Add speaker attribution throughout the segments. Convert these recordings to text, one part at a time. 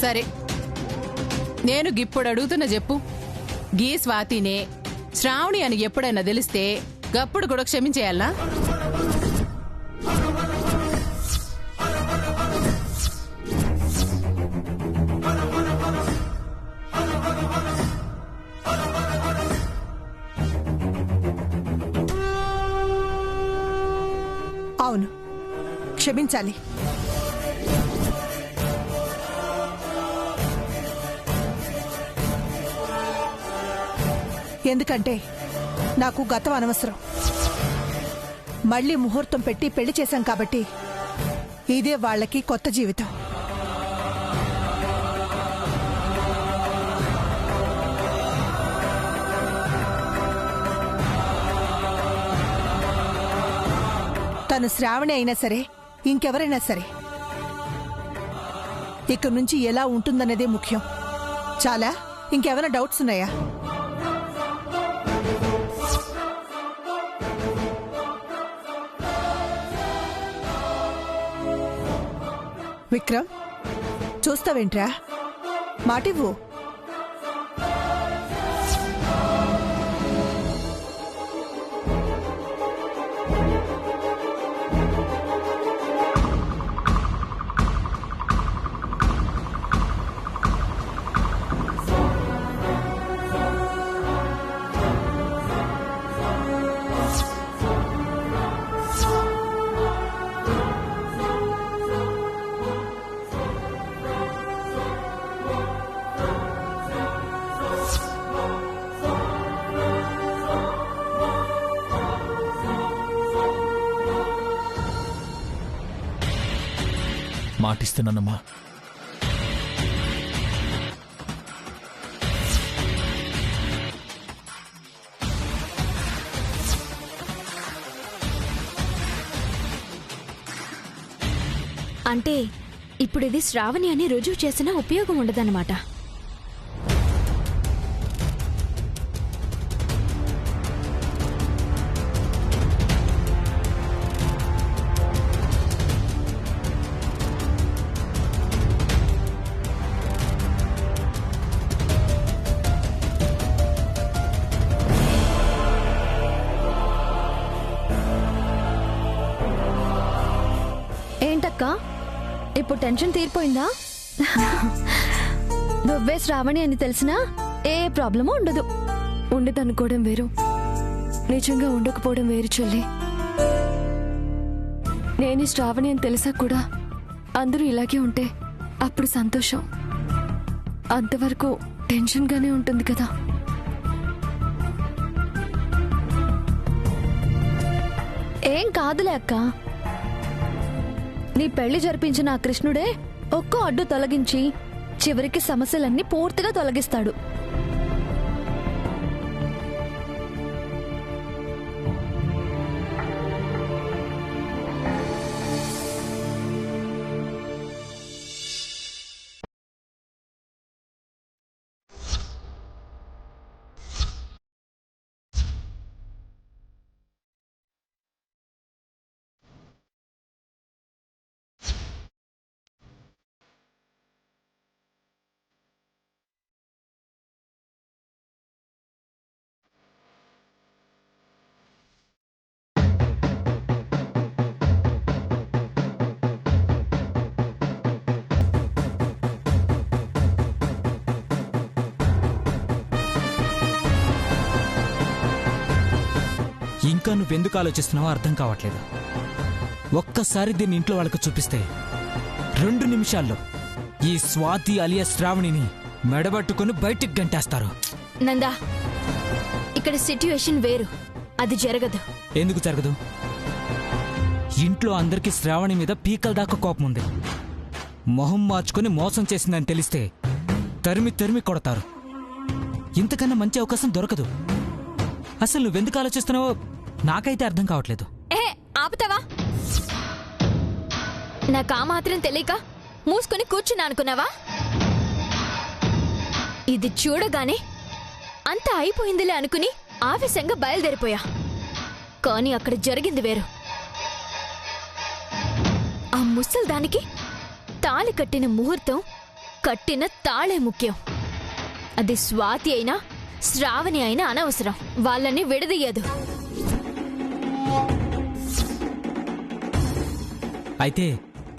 Speaker 1: సరే, నేను గిప్పుడు అడుగుతున్న చెప్పు. గీ స్వాతినే శ్రావణి అని ఎప్పుడైనా తెలిస్తే గప్పుడు కూడా క్షమించేయాలా?
Speaker 2: అవును, క్షమించాలి. ఎందుకంటే నాకు గతం అనవసరం. మళ్ళీ ముహూర్తం పెట్టి పెళ్లి చేశాం కాబట్టి ఇదే వాళ్ళకి కొత్త జీవితం. తను శ్రావణి అయినా సరే, ఇంకెవరైనా సరే, ఇక్కడి నుంచి ఎలా ఉంటుందనేదే ముఖ్యం. చాలా? ఇంకెవరైనా డౌట్స్ ఉన్నాయా? విక్రమ్, చూస్తావేంట్రా? మాటివ్వు.
Speaker 3: మాటిస్తున్నానమ్మా.
Speaker 4: అంటే ఇప్పుడు ఇది శ్రావణి అని రుజువు చేసినా ఉపయోగం ఉండదన్నమాట. ఏంటక్కా, ఇప్పుడు టెన్షన్ తీరిపోయిందా? నువ్వే శ్రావణి అని తెలిసినా ఏ ప్రాబ్లమూ ఉండదు.
Speaker 5: ఉండదనుకోవడం వేరు, నిజంగా ఉండకపోవడం వేరు చెల్లి. నేను శ్రావణి అని తెలిసా కూడా అందరూ ఇలాగే ఉంటే అప్పుడు సంతోషం. అంతవరకు టెన్షన్గానే ఉంటుంది కదా.
Speaker 4: ఏం కాదులే అక్క, నీ పెళ్లి జరిపించిన ఆ కృష్ణుడే ఒక్కో అడ్డు తొలగించి చివరికి సమస్యలన్నీ పూర్తిగా తొలగిస్తాడు.
Speaker 3: ఇంకా నువ్వెందుకు ఆలోచిస్తున్నావో అర్థం కావట్లేదు. ఒక్కసారి దీన్ని ఇంట్లో వాళ్ళకు చూపిస్తే 2 నిమిషాల్లో ఈ స్వాతి అలియా శ్రావణిని మెడబట్టుకుని బయటికి గంటేస్తారు.
Speaker 4: నందా, ఇక్కడ సిట్యుయేషన్ వేరు, అది జరగదు.
Speaker 3: ఎందుకు జరగదు? ఇంట్లో అందరికీ శ్రావణి మీద పీకల దాకా కోపం ఉంది. మొహం మార్చుకుని మోసం చేసిందని తెలిస్తే తరిమి తరిమి కొడతారు. ఇంతకన్నా మంచి అవకాశం దొరకదు. అసలు నువ్వెందుకు ఆలోచిస్తున్నావో నాకైతే అర్థం కావట్లేదు.
Speaker 4: ఆపుతావా? నాకు ఆ మాత్రం తెలియక మూసుకొని కూర్చున్నా అనుకున్నావా? ఇది చూడగానే అంతా అయిపోయిందిలే అనుకుని ఆవేశంగా బయలుదేరిపోయా. కానీ అక్కడ జరిగింది వేరు. ఆ ముసల్దానికి తాళి కట్టిన ముహూర్తం కట్టిన తాళే ముఖ్యం. అది స్వాతి అయినా శ్రావణి అయినా అనవసరం. వాళ్ళని విడదీయదు.
Speaker 3: అయితే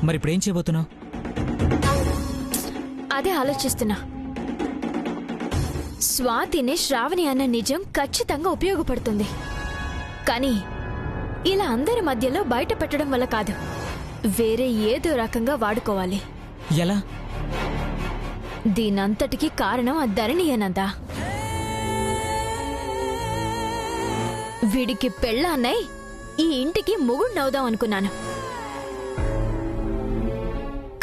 Speaker 3: మరి ఇప్పుడేం చేయబోతున్నావు?
Speaker 4: అదే ఆలోచిస్తున్నా. స్వాతిని శ్రావణి అన్న నిజం ఖచ్చితంగా ఉపయోగపడుతుంది. కానీ ఇలా అందరి మధ్యలో బయట పెట్టడం వల్ల కాదు, వేరే ఏదో రకంగా వాడుకోవాలి.
Speaker 3: ఎలా?
Speaker 4: దీనంతటికీ కారణం ఆ ధరణి అనందా. వీడికి పెళ్ళాన్నై ఈ ఇంటికి మొగుణ్ణవుదాం అనుకున్నాను.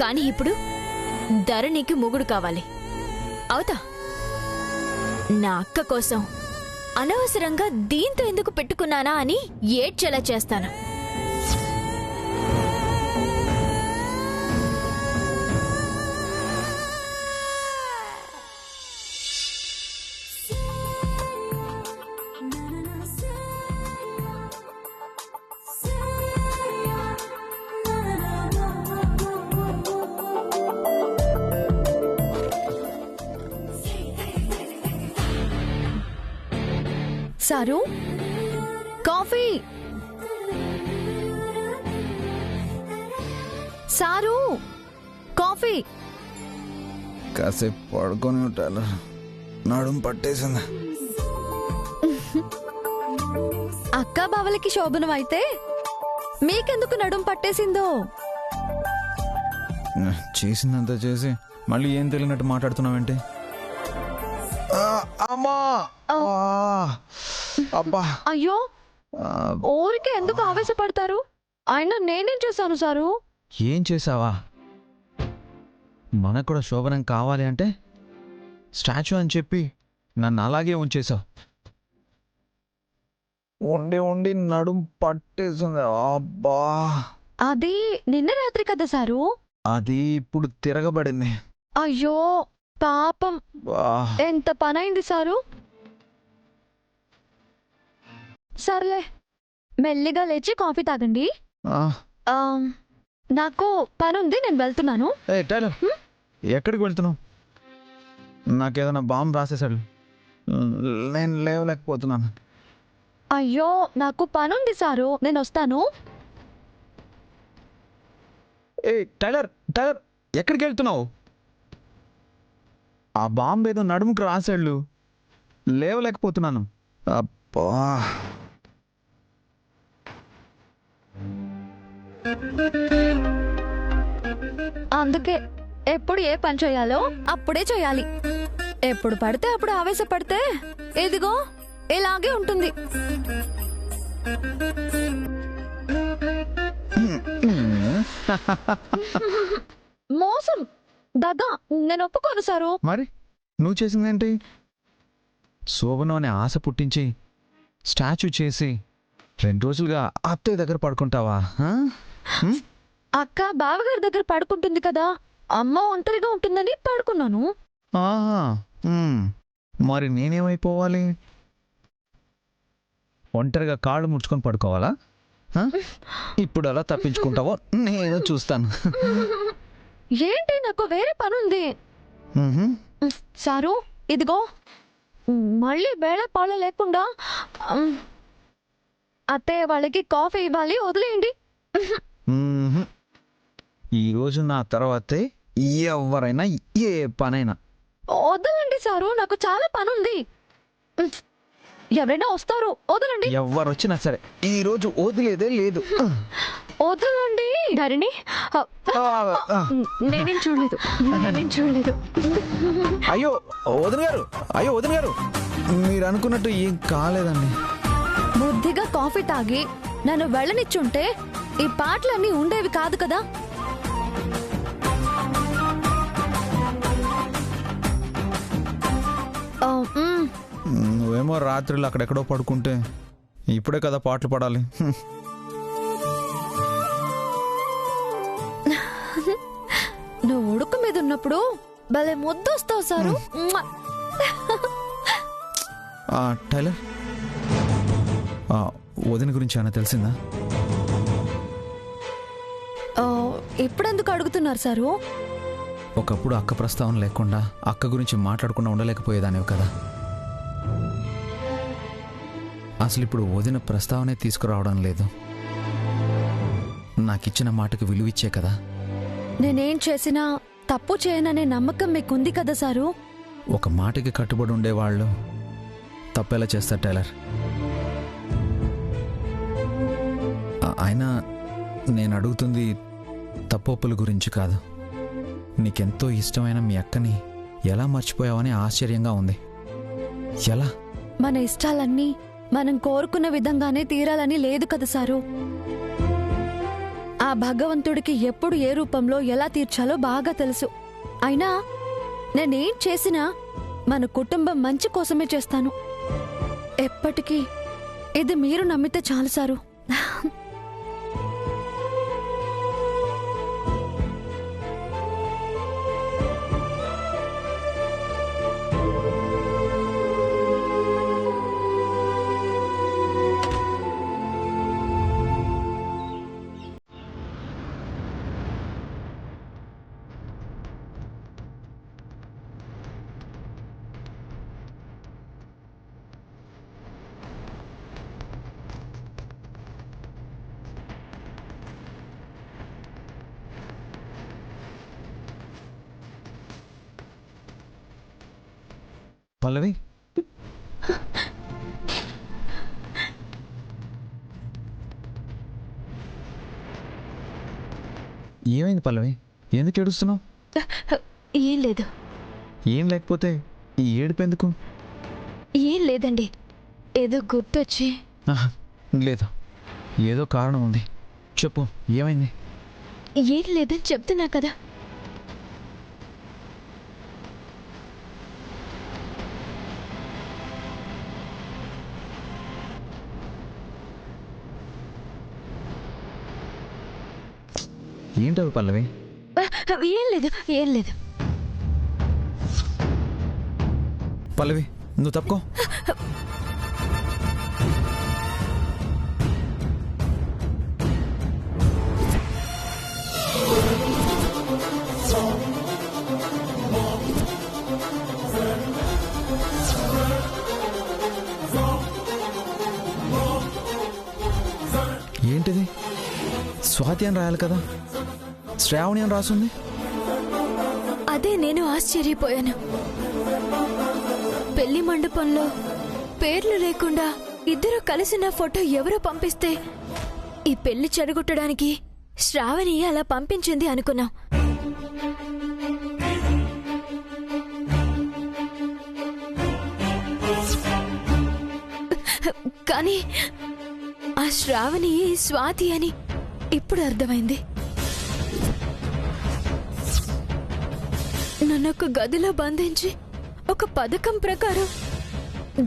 Speaker 4: కానీ ఇప్పుడు ధరణికి మొగుడు కావాలి. అవుతా? నా అక్క కోసం అనవసరంగా దీంతో ఎందుకు పెట్టుకున్నానా అని ఏడ్చేలా చేస్తాను.
Speaker 5: Sir, coffee. Sir, coffee.
Speaker 6: కాసేపు పడుకొని ఉంటాను, నడుము పట్టేసింది.
Speaker 5: అక్కా బావలకి శోభనం అయితే మీకెందుకు నడుం పట్టేసిందో?
Speaker 6: చేసిందంతా చేసి మళ్ళీ ఏం తెలియనట్టు మాట్లాడుతున్నావేంటి? అమ్మా! అబ్బా!
Speaker 5: అయ్యో, ఊరికే ఎందుకు ఆవేశపడతారు? అయినా నేనేం చేశాను సారు?
Speaker 6: ఏం చేసావా? మనకు కూడా శోభనం కావాలి అంటే స్టాచ్యూ అని చెప్పి నన్ను అలాగే ఉంచేశావు. ఉండి ఉండి నడుం పట్టేసింది. అబ్బా!
Speaker 5: అది నిన్న రాత్రి కదా సారు.
Speaker 6: అది ఇప్పుడు తిరగబడింది.
Speaker 5: అయ్యో పాపం, ఎంత పనైంది సారు. సర్లే, మెల్లిగా లేచి కాఫీ తాగండి. నాకు పనుంది, నేను వెళ్తున్నాను.
Speaker 6: టైలర్, ఎక్కడికి వెళ్తున్నావు? నాకేదైనా బాంబు రాసేసాడు, నేను లేవలేకపోతున్నాను.
Speaker 5: అయ్యో, నాకు పనుంది సారు, నేను వస్తాను.
Speaker 6: టైలర్, టైలర్, ఎక్కడికి వెళ్తున్నావు? ఆ బాంబు ఏదో నడుముకు రాసాడు, లేవలేకపోతున్నాను. అబ్బా!
Speaker 5: అందుకే ఎప్పుడు ఏ పని చేయాలో అప్పుడే చేయాలి. ఎప్పుడు పడితే అప్పుడు ఆవేశపడితే ఇదిగో ఇలాగే ఉంటుంది. మోసం, దగ్గ, నేను ఒప్పుకోను సారు.
Speaker 6: మరి నువ్వు చేసిందేంటి? శోభను అనే ఆశ పుట్టించి స్టాచ్యూ చేసి 2 రోజులుగా అత్తయ్య దగ్గర పడుకుంటావా?
Speaker 5: అక్క బావగారి దగ్గర పడుకుంటుంది కదా, అమ్మ ఒంటరిగా ఉంటుందని పడుకున్నాను.
Speaker 6: మరి నేనేమైపోవాలి? ఒంటరిగా కాళ్ళు ముడుచుకొని పడుకోవాలా? ఇప్పుడు అలా తప్పించుకుంటావో నేను చూస్తాను.
Speaker 5: ఏంటి, నాకు వేరే పనుంది. సారు, ఇదిగో మళ్ళీ వేళ పాల లేకుండా అత్తయ్య వాళ్ళకి కాఫీ ఇవ్వాలి, వదిలేయండి.
Speaker 6: ఈరోజు నా తర్వాతే ఎవరైనా ఏ పనైనా.
Speaker 5: వదలండి సారు, నాకు చాలా పనుంది. ఎవరైనా వస్తారు, వదలండి.
Speaker 6: ఎవరు వచ్చినా సరే ఈరోజు వదిలేదే లేదు.
Speaker 5: వదలండి. ధరణి, నేనేం చూడలేదు.
Speaker 6: అయ్యో వదిన గారు, అయ్యో వదిన గారు, మీరు అనుకున్నట్టు ఏం కాలేదండి.
Speaker 5: బుద్ధిగా కాఫీ తాగి నన్ను వెళ్ళనిచ్చుంటే ఈ పాటలన్నీ ఉండేవి కాదు కదా.
Speaker 6: నువ్వేమో రాత్రిలో అక్కడెక్కడో పడుకుంటే ఇప్పుడే కదా పాటలు పాడాలి.
Speaker 5: నువ్వు ఉడుకు మీద ఉన్నప్పుడు భలే ముద్దొస్తావు సారు.
Speaker 6: టైలర్, వదిన గురించి ఏమైనా తెలిసిందా?
Speaker 5: ఇప్పుడెందుకు అడుగుతున్నారు సారు?
Speaker 6: ఒకప్పుడు అక్క ప్రస్తావన లేకుండా అక్క గురించి మాట్లాడకుండా ఉండలేకపోయేదానివి కదా. అసలు ఇప్పుడు వదిన ప్రస్తావనే తీసుకురావడం లేదు. నాకిచ్చిన మాటకు విలువిచ్చే కదా.
Speaker 5: నేనేం చేసినా తప్పు చేయననే నమ్మకం మీకుంది కదా సారు.
Speaker 6: ఒక మాటకి కట్టుబడి ఉండేవాళ్ళు తప్పెలా చేస్తారు టైలర్? అయినా నేను అడుగుతుంది తప్పొప్పుల గురించి కాదు. నీకెంతో ఇష్టమైన మీ అక్కని ఎలా మర్చిపోయావని ఆశ్చర్యంగా ఉంది. ఎలా?
Speaker 5: మన ఇష్టాలన్నీ మనం కోరుకున్న విధంగానే తీరాలని లేదు కదా సారు. ఆ భగవంతుడికి ఎప్పుడు ఏ రూపంలో ఎలా తీర్చాలో బాగా తెలుసు. అయినా నేనేం చేసినా మన కుటుంబం మంచి కోసమే చేస్తాను. ఎప్పటికీ ఇది మీరు నమ్మితే చాలు సారు.
Speaker 6: పల్లవి, ఏమైంది పల్లవి? ఎందుకు ఏడుస్తున్నావు?
Speaker 4: ఏం లేదు.
Speaker 6: ఏం లేకపోతే ఈ ఏడుపు ఎందుకు?
Speaker 4: ఏం లేదండి, ఏదో గుర్తొచ్చి.
Speaker 6: లేదు, ఏదో కారణం ఉంది. చెప్పు, ఏమైంది?
Speaker 4: ఏం లేదని చెప్తున్నా కదా.
Speaker 6: ఏంటవి పల్లవి?
Speaker 4: ఏం లేదు, ఏం లేదు.
Speaker 6: పల్లవి, నువ్వు తప్పుకో. ఏంటిది? స్వాతి అని రాయాలి కదా, శ్రావణి అని రాసుంది.
Speaker 4: అదే నేను ఆశ్చర్యపోయాను. పెళ్లి మండపంలో పేర్లు లేకుండా ఇద్దరు కలిసిన ఫోటో ఎవరో పంపిస్తే ఈ పెళ్లి చెడగొట్టడానికి శ్రావణి అలా పంపించింది అనుకున్నాం. కానీ ఆ శ్రావణి స్వాతి అని ఇప్పుడు అర్థమైంది. నన్నొక గదిలో బంధించి ఒక పథకం ప్రకారం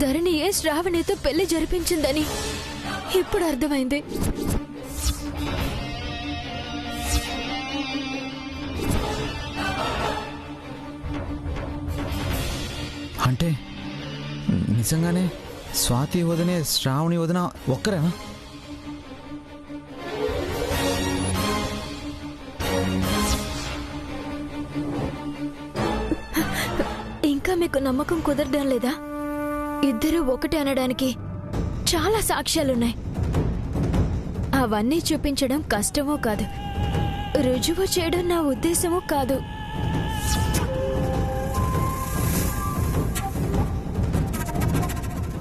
Speaker 4: ధరణియే శ్రావణితో పెళ్లి జరిపించిందని ఇప్పుడు అర్థమైంది.
Speaker 6: అంటే నిజంగానే స్వాతి వదినే శ్రావణి వదిన ఒక్కరేనా?
Speaker 4: ఇంకా మీకు నమ్మకం కుదరడం లేదా? ఇద్దరు ఒకటి అనడానికి చాలా సాక్ష్యాలున్నాయి. అవన్నీ చూపించడం కష్టమో కాదు, రుజువు చేయడం నా ఉద్దేశమూ కాదు.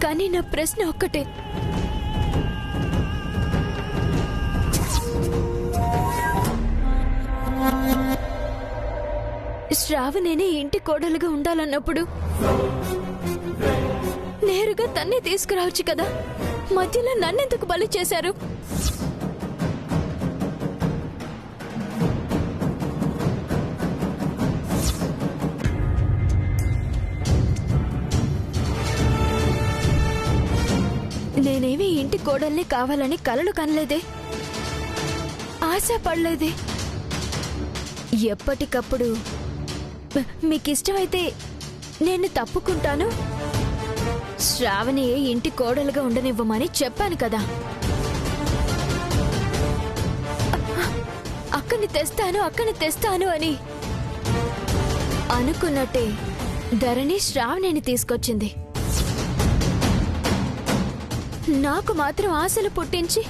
Speaker 4: కానీ నా ప్రశ్న ఒక్కటే, శ్రావణిని ఇంటి కోడలుగా ఉండాలన్నప్పుడు నేరుగా తన్నే తీసుకురావచ్చు కదా, మధ్యలో నన్నెందుకు బలి చేశారు? నేనేమి ఇంటి కోడల్ని కావాలని కలలు కనలేదే, ఆశ పడలేదే. ఎప్పటికప్పుడు మీకిష్టమైతే నేను తప్పుకుంటాను, శ్రావణి ఇంటి కోడలుగా ఉండనివ్వమని చెప్పాను కదా. అక్కని తెస్తాను అని అనుకున్నట్టే ధరణి శ్రావణిని తీసుకొచ్చింది. నాకు మాత్రం ఆశలు పుట్టించి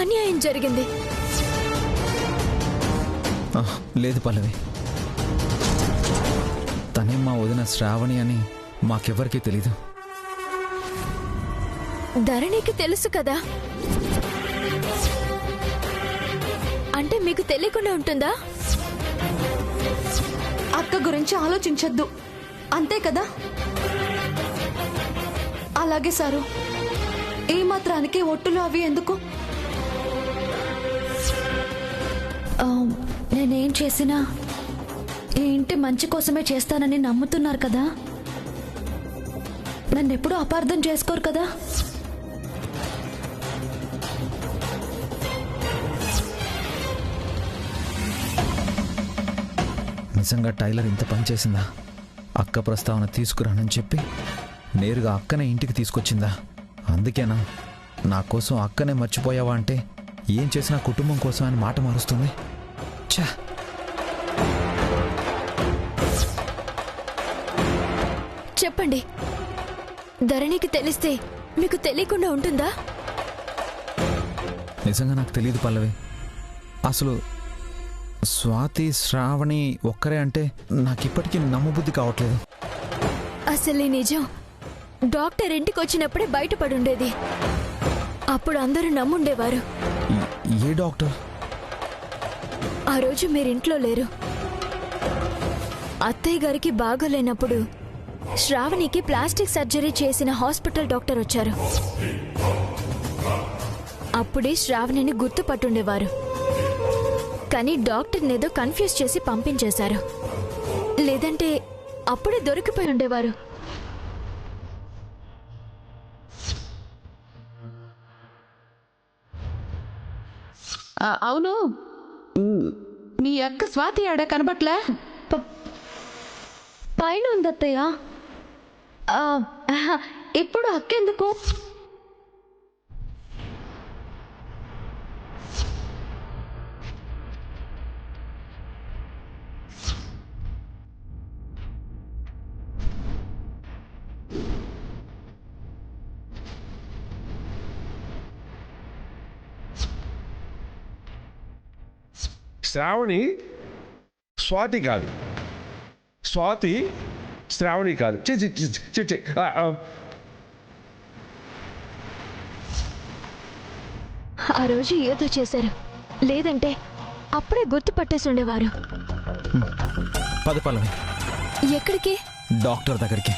Speaker 4: అన్యాయం జరిగింది.
Speaker 6: లేదు పల్లవి, తనే మా వదిన శ్రావణి అని మాకెవ్వరికీ తెలీదు.
Speaker 4: ధరణికి తెలుసు కదా, అంటే మీకు తెలియకుండా ఉంటుందా?
Speaker 5: అక్క గురించి ఆలోచించొద్దు, అంతే కదా? అలాగే సారు, ఈ మాత్రానికి ఒట్టులు అవి ఎందుకు? నేనేం చేసినా ఈ ఇంటి మంచి కోసమే చేస్తానని నమ్ముతున్నారు కదా, నన్నెప్పుడూ అపార్థం చేసుకోరు కదా?
Speaker 6: నిజంగా టైలర్ ఇంత పని చేసిందా? అక్క ప్రస్తావన తీసుకురానని చెప్పి నేరుగా అక్కనే ఇంటికి తీసుకొచ్చిందా? అందుకేనా నా కోసం అక్కనే మర్చిపోయావా అంటే ఏం చేసినా కుటుంబం కోసం అని మాట మారుస్తుంది. ఛా!
Speaker 4: చెప్పండి, ధరణికి తెలిస్తే మీకు తెలియకుండా ఉంటుందా?
Speaker 6: నిజంగా నాకు తెలియదు పల్లవి. అసలు స్వాతి శ్రావణి ఒక్కరే అంటే నాకిప్పటికీ నమ్మబుద్ధి కావట్లేదు.
Speaker 4: అసలు ఈ నిజం డాక్టర్ ఇంటికి వచ్చినప్పుడే బయటపడుండేది. అప్పుడు అందరూ నమ్ముండేవారు.
Speaker 6: ఏ డాక్టర్?
Speaker 4: ఆ రోజు మీరింట్లో లేరు. అత్తయ్య గారికి బాగోలేనప్పుడు శ్రావణికి ప్లాస్టిక్ సర్జరీ చేసిన హాస్పిటల్ డాక్టర్ వచ్చారు. అప్పుడే శ్రావణిని గుర్తుపట్టుండేవారు. కానీ డాక్టర్నేదో కన్ఫ్యూజ్ చేసి పంపించేశారు. లేదంటే అప్పుడే దొరికిపోయి ఉండేవారు.
Speaker 1: అవును, మీ అక్క స్వాతి ఆడ కనబట్లే?
Speaker 5: పైన ఉందత్తయ్య. ఇప్పుడు అక్కెందుకు?
Speaker 7: శ్రావణి స్వాతి కాదు, స్వాతి శ్రావణి కాదు.
Speaker 4: ఆ రోజు ఏదో చేశారు, లేదంటే అప్పుడే గుర్తుపట్టేసి ఉండేవారు.
Speaker 6: పద పల్లవి.
Speaker 4: ఎక్కడికి?
Speaker 6: డాక్టర్ దగ్గరికి.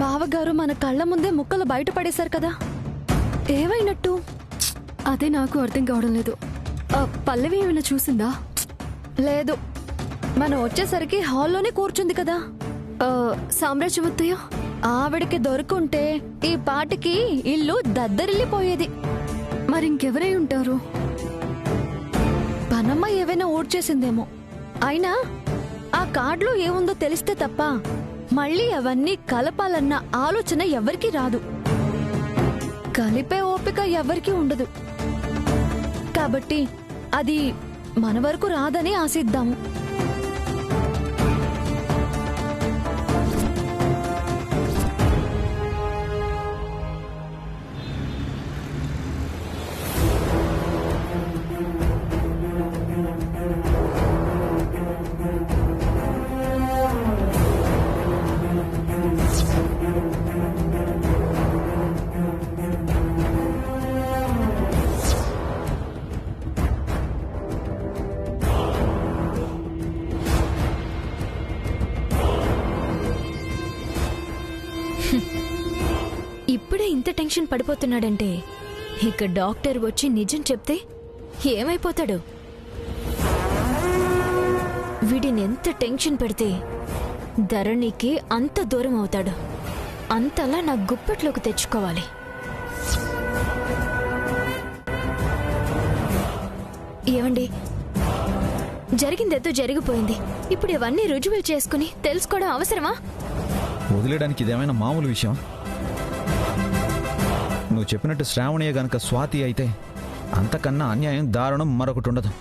Speaker 5: బావగారు మన కళ్ళ ముందే ముక్కలు బయటపడేశారు కదా, ఏమైనట్టు?
Speaker 8: అదే నాకు అర్థం కావడం లేదు. పల్లవి ఏమైనా చూసిందా?
Speaker 5: లేదు, మనం వచ్చేసరికి హాల్లోనే కూర్చుంది కదా.
Speaker 8: సామ్రాజ్యమత్తయ్య
Speaker 5: ఆవిడికి దొరుకుంటే ఈ పాటికి ఇల్లు దద్దరిల్లిపోయేది.
Speaker 8: మరింకెవరై ఉంటారు?
Speaker 5: పనమ్మ ఏవైనా ఊడ్చేసిందేమో. అయినా ఆ కార్డులో ఏముందో తెలిస్తే తప్ప మళ్ళీ అవన్నీ కలపాలన్న ఆలోచన ఎవరికీ రాదు. కలిపే ఓపిక ఎవరికీ ఉండదు. కాబట్టి అది మన వరకు రాదని ఆశిద్దాము.
Speaker 4: ఇప్పుడే ఇంత టెన్షన్ పడిపోతున్నాడంటే ఇక డాక్టర్ వచ్చి నిజం చెప్తే ఏమైపోతాడు? వీడిని ఎంత టెన్షన్ పెడితే ధరణికి అంత దూరం అవుతాడు. అంతలా నా గుప్పట్లోకి తెచ్చుకోవాలి. ఏమండి, జరిగిందేదో జరిగిపోయింది. ఇప్పుడు ఇవన్నీ రుజువులు చేసుకుని తెలుసుకోవడం అవసరమా?
Speaker 6: వదిలేయడానికి ఇదేమైనా మామూలు విషయం? నువ్వు చెప్పినట్టు శ్రావణియే గనక స్వాతి అయితే అంతకన్నా అన్యాయం దారుణం మరొకటి ఉండదు.